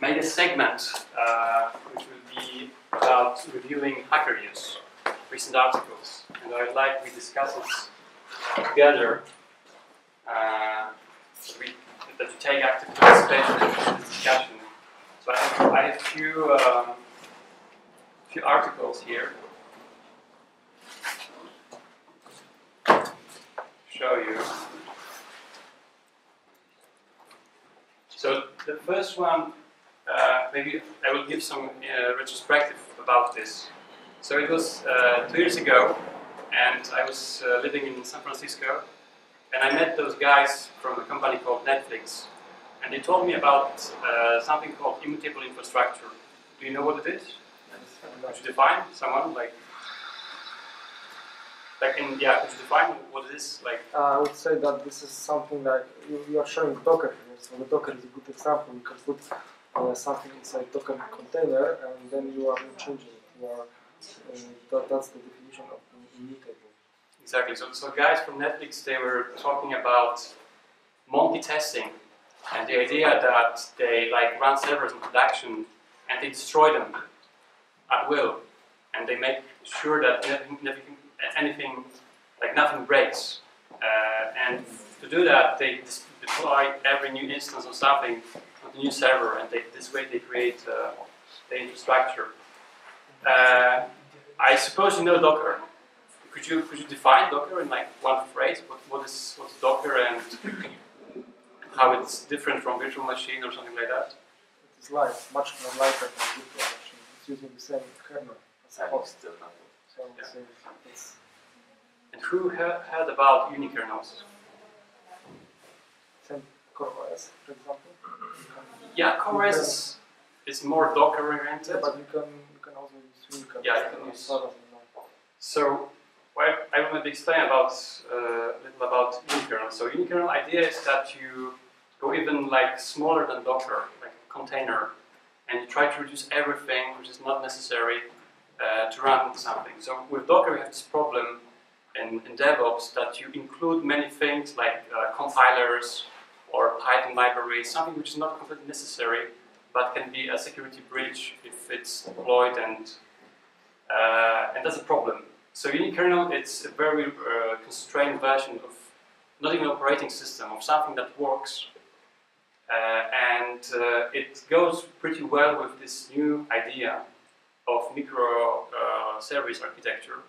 made a segment which will be about reviewing Hacker News, recent articles, and I'd like we discuss it together. That you take active participation in this discussion. So I have a few articles here to show you. So the first one, maybe I will give some retrospective about this. So it was 2 years ago, and I was living in San Francisco, and I met those guys from a company called Netflix, and they told me about something called immutable infrastructure. Do you know what it is? Could you define someone could you define what it is like? I would say that this is something like you are showing Docker here. So the Docker is a good example. You can put something inside Docker container, and then you are changing it. That's the definition of immutable. Exactly. So guys from Netflix, they were talking about multi-testing, and the idea that they run servers in production and they destroy them at will, and they make sure that nothing breaks. And to do that, they deploy every new instance of something on the new server, and this way they create the infrastructure. I suppose you know Docker. Could you define Docker in one phrase? What's Docker and how it's different from virtual machine or something like that? It is much more lighter than virtual machine. It's using the same kernel as a host. So it's and who heard about unikernels? Same CoreOS, for example. Yeah, CoreOS is more Docker oriented. Yeah, but you can also use unikernels. Yeah, you can use. So, I will maybe explain a little about unikernel. So unikernel idea is that you go even smaller than Docker, like a container, and you try to reduce everything which is not necessary to run something. So with Docker you have this problem in DevOps that you include many things like compilers or Python libraries, something which is not completely necessary, but can be a security breach if it's deployed, and that's a problem. So unikernel, it's a very constrained version of not even an operating system, of something that works. And it goes pretty well with this new idea of microservice architecture.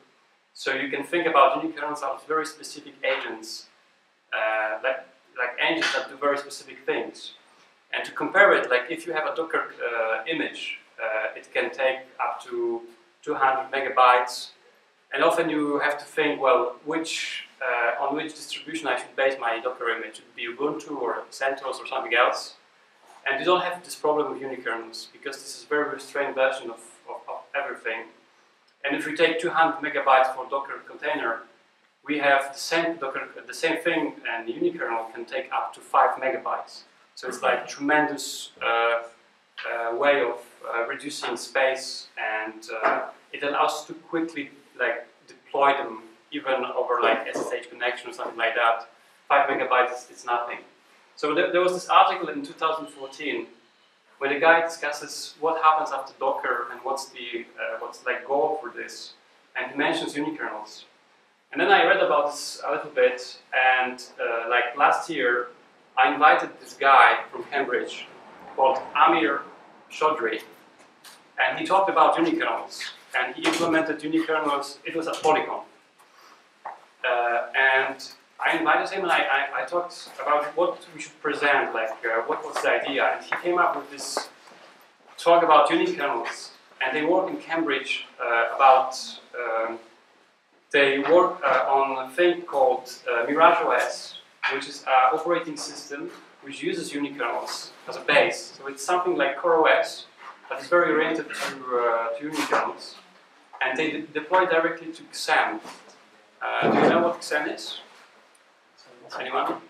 So you can think about unikernels as very specific agents, like engines that do very specific things. And to compare it, if you have a Docker image, it can take up to 200 megabytes. And often you have to think, well, on which distribution I should base my Docker image. Should it be Ubuntu or CentOS or something else? And you don't have this problem with unikernels, because this is a very restrained version of everything. And if we take 200 megabytes for Docker container, we have the same thing, and the unikernel can take up to 5 megabytes. So it's tremendous way of reducing space, and it allows us to quickly deploy them even over SSH connection or something like that. 5 megabytes is nothing. So there was this article in 2014 where the guy discusses what happens after Docker and what's goal for this, and he mentions unikernels. And then I read about this a little bit, and last year I invited this guy from Cambridge called Amir Chaudhry, and he talked about unikernels. And he implemented unikernels. It was at Polygon. And I invited him, and I talked about what we should present, what was the idea. And he came up with this talk about unikernels. And they work in Cambridge they work on a thing called Mirage OS, which is an operating system which uses unikernels as a base. So it's something like CoreOS, that is very oriented to unikernels, and they deploy directly to Xen. Do you know what Xen is? Anyone?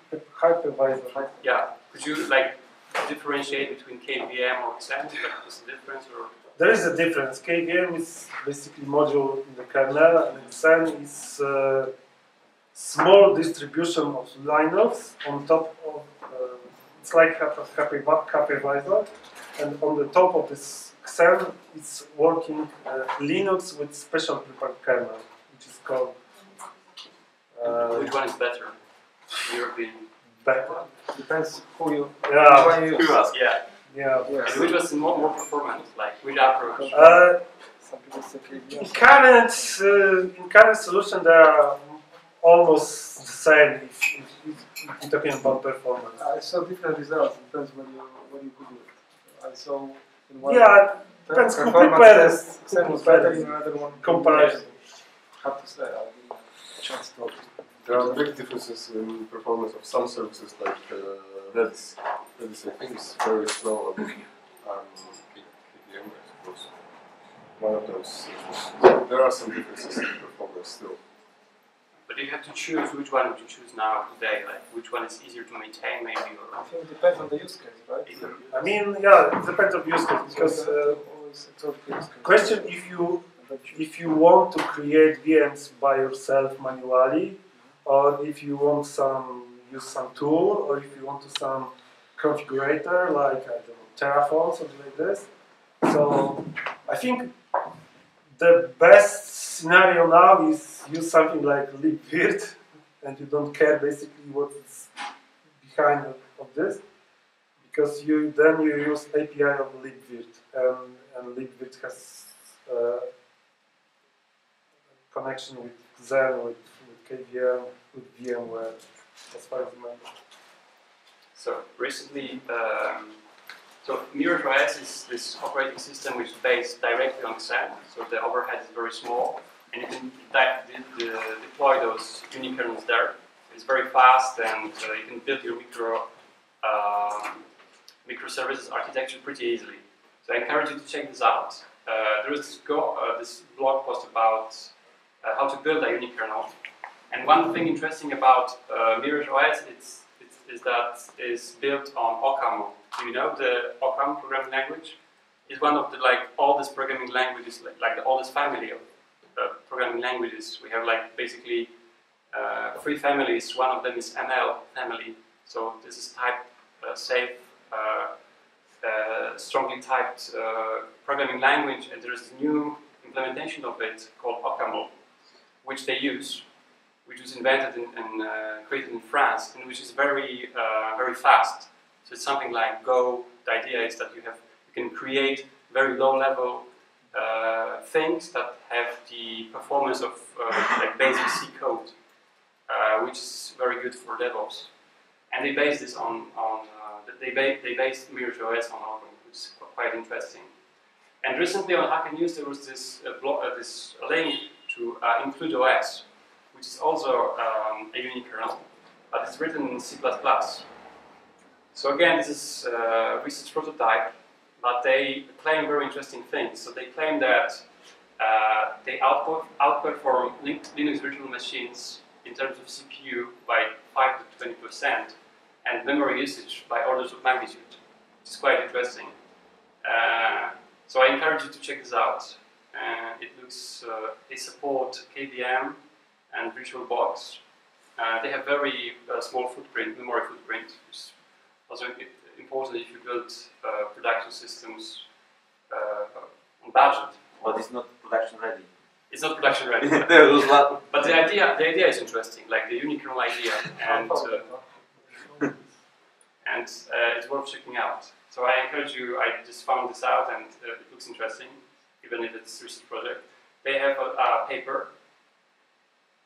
Hypervisor. Yeah. Could you differentiate between KVM or Xen? What's the difference? Or? There is a difference. KVM is basically module in the kernel, and Xen is a small distribution of Linux on top of. It's like hypervisor, and on the top of this Xen is working Linux with special prepared kernel, which is called. Which one is better, in your opinion? Better. Depends who you. Yeah. When you Who else? Yeah. Yeah. yes. And which was more performant? Like which approach? Some people say In KVM. current solution, they are almost the same. If you're talking about performance. I saw different results. Depends when you Google it. I saw in one. Yeah, depends who performance prepared test, Xen was better in another one. comparison. Hard to say. I didn't have a chance to. There are big differences in performance of some services like Redis. Redis I think is very slow above KVM, I suppose. One of those. So there are some differences in performance still. But you have to choose which one would you choose now today. Like which one is easier to maintain, maybe, I or think it depends on the use case, right? I mean, yeah, it depends on use case because always exotic use case. question if you want to create VMs by yourself manually, or if you want use some tool, or if you want to some configurator like I don't know, Terraform, something like this. So I think the best scenario now is use something like libvirt, and you don't care basically what is behind of this, because then you use API of libvirt, and libvirt has connection with Xen, with KVM, with VMware, as far as I remember. so recently. So MirrorOS is this operating system which is based directly on Xen, so the overhead is very small, and you can deploy those unikernels there. It's very fast, and you can build your microservices architecture pretty easily. So I encourage you to check this out. There is this blog post about how to build a unikernel, and one thing interesting about MirrorOS is that it's built on OCaml. Do you know the OCaml programming language? It's one of the oldest programming languages, like the oldest family of programming languages. We have basically 3 families. One of them is ML family. So this is type safe, strongly typed programming language, and there is a new implementation of it called OCaml, which they use, which was invented and created in France, and which is very fast. So it's something like Go. The idea is that you can create very low-level things that have the performance of basic C code, which is very good for DevOps. And they base this they based MirrorOS on Open, which is quite interesting. And recently on Hacker News there was this link to IncludeOS, which is also a unikernel, but it's written in C++. So again, this is a research prototype, but they claim very interesting things. So they claim that they outperform Linux virtual machines in terms of CPU by 5 to 20%, and memory usage by orders of magnitude, which is quite interesting. So I encourage you to check this out. They support KVM and VirtualBox. They have very small memory footprint, which is also important if you build production systems on budget. But it's not production ready. It's not production ready. But the idea is interesting, like the unikernel idea, and it's worth checking out. So I encourage you. I just found this out, and it looks interesting, even if it's a research project. They have a paper.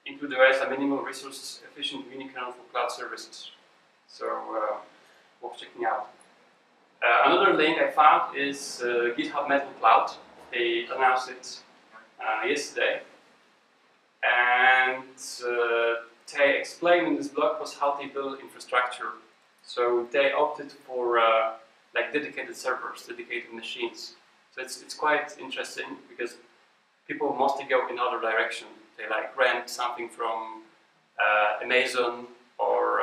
IncludeOS, a minimal resource efficient unikernel for cloud services. So worth checking out. Another link I found is GitHub Metal Cloud. They announced it yesterday, and they explain in this blog post how they build infrastructure. So they opted for dedicated servers, dedicated machines. So it's quite interesting because people mostly go in other direction. They rent something from Amazon, or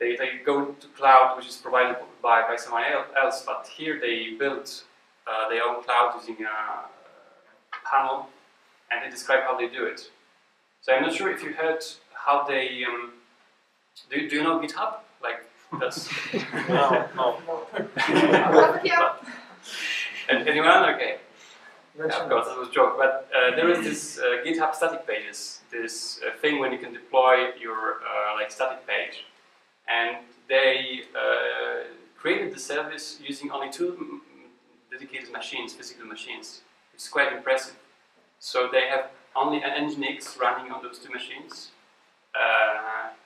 they go to cloud, which is provided by someone else. But here they built their own cloud using a panel, and they describe how they do it. So I'm not sure if you heard how they do you know GitHub? That's No. and anyone? Okay. Yeah, Mention of course, that was a joke. But there is this GitHub static pages, this thing when you can deploy your like static page, and they created the service using only two dedicated machines, physical machines. It's quite impressive. So they have only an Nginx running on those two machines,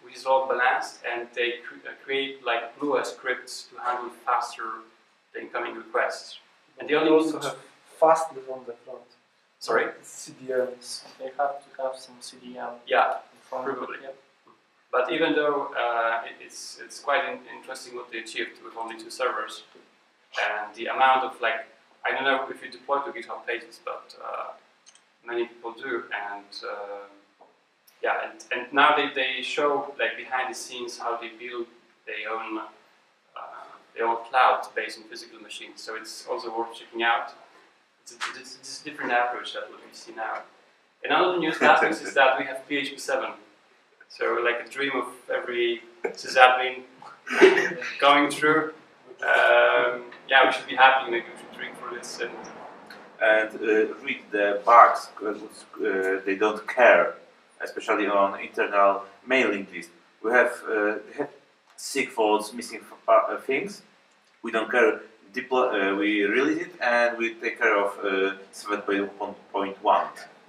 which is all balanced, and they create like Lua scripts to handle faster the incoming requests. And they only also need have fastly on the front. Sorry? CDNs. They have to have some CDN Yeah, in front. probably. Yep. But even though it's quite interesting what they achieved with only two servers, and the amount of like, I don't know if you deploy to GitHub pages, but many people do, and yeah, and now they show like behind the scenes how they build their own cloud based on physical machines. So it's also worth checking out. It's a different approach than what we see now. Another news aspect is that we have PHP 7. So like a dream of every sysadmin going through. Yeah, we should be happy. Maybe we should drink for this And read the bugs because they don't care, especially on internal mailing list. We have sick faults, missing things. We don't care. We release it and we take care of 7.1.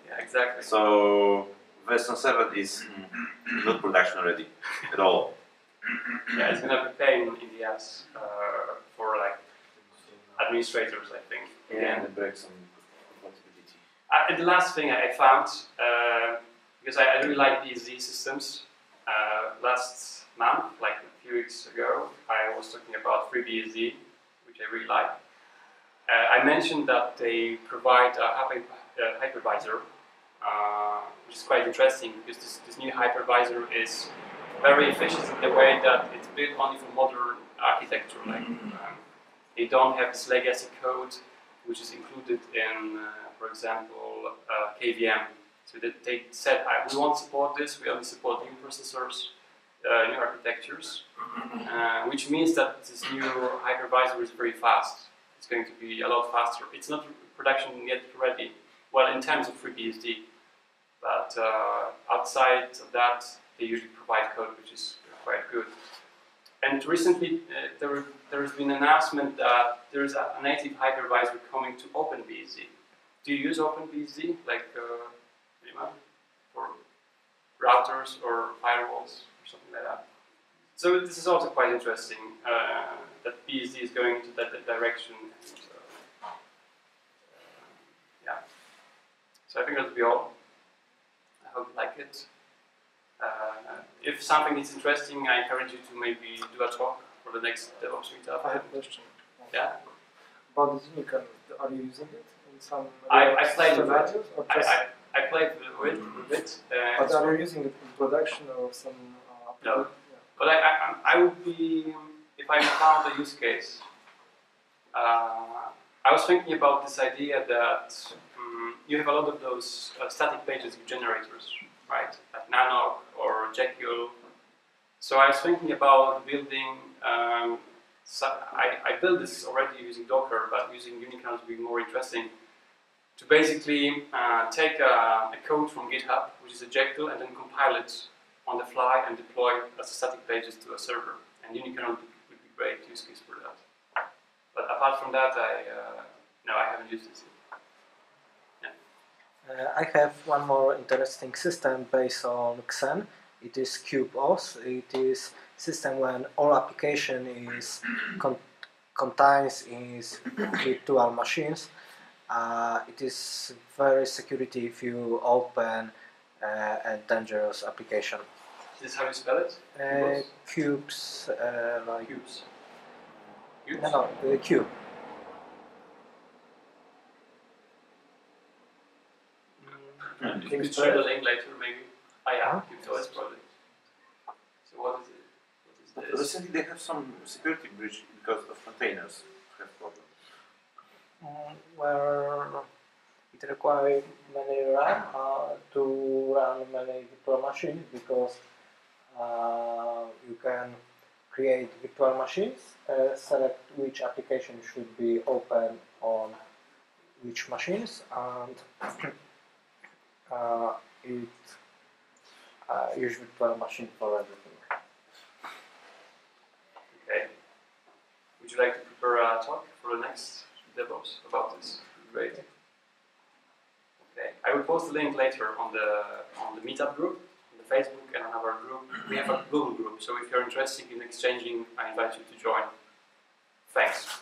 yeah, exactly. So version 7 is not production ready at all. Yeah, it's gonna be pain in the ass for like administrators, I think. And it breaks some compatibility. And the last thing I found, because I really like POZnań systems, last month, like a few weeks ago, I was talking about FreeBSD, which I really like. I mentioned that they provide a hypervisor, which is quite interesting because this new hypervisor is very efficient in the way that it's built only for modern architecture. Like they don't have this legacy code, which is included in, for example, KVM. So that they said, we won't support this. We only support new processors, new architectures, which means that this new hypervisor is very fast. It's going to be a lot faster. It's not production yet ready. Well, in terms of FreeBSD, but outside of that, they usually provide code which is quite good. And recently, there has been an announcement that there is a native hypervisor coming to OpenBSD. Do you use OpenBSD, like for routers or firewalls or something like that? So this is also quite interesting that BSD is going into that direction. And, yeah. So I think that'll be all. I hope you like it. If something is interesting, I encourage you to maybe do a talk for the next DevOps meetup. I have a question. Yeah? About the Unicorn, are you using it in some I played with scenarios? it. Or just, I played with it. but are you using it in production or some? No. Yeah. But I would be, if I found a use case, I was thinking about this idea that you have a lot of those static pages generators, right? Like Nano or Jekyll. So I was thinking about building, I built this already using Docker, but using Unicorns would be more interesting. To basically take a code from GitHub, which is a Jekyll, and then compile it on the fly and deploy as static pages to a server. And Unicorn would be great use case for that. But apart from that, no, I haven't used it. Yeah. I have one more interesting system based on Xen. It is KubeOS. It is system when all application is contains in virtual machines. It is very security if you open a dangerous application. Is this how you spell it? Cubes, like Cubes. Cubes? no, cube. You could share the link later, maybe. Ah, yeah, KubeOS project. So what is it? What is this? Recently they have some security breach because of containers have problems. Where it requires many RAM to run many virtual machines because you can create virtual machines, select which application should be open on which machines, and use virtual machine for everything. Okay. Would you like to prepare a talk for the next DevOps about this? Great. Okay. I will post the link later on the meetup group, on the Facebook, and on our group. We have a Google group, so if you're interested in exchanging, I invite you to join. Thanks.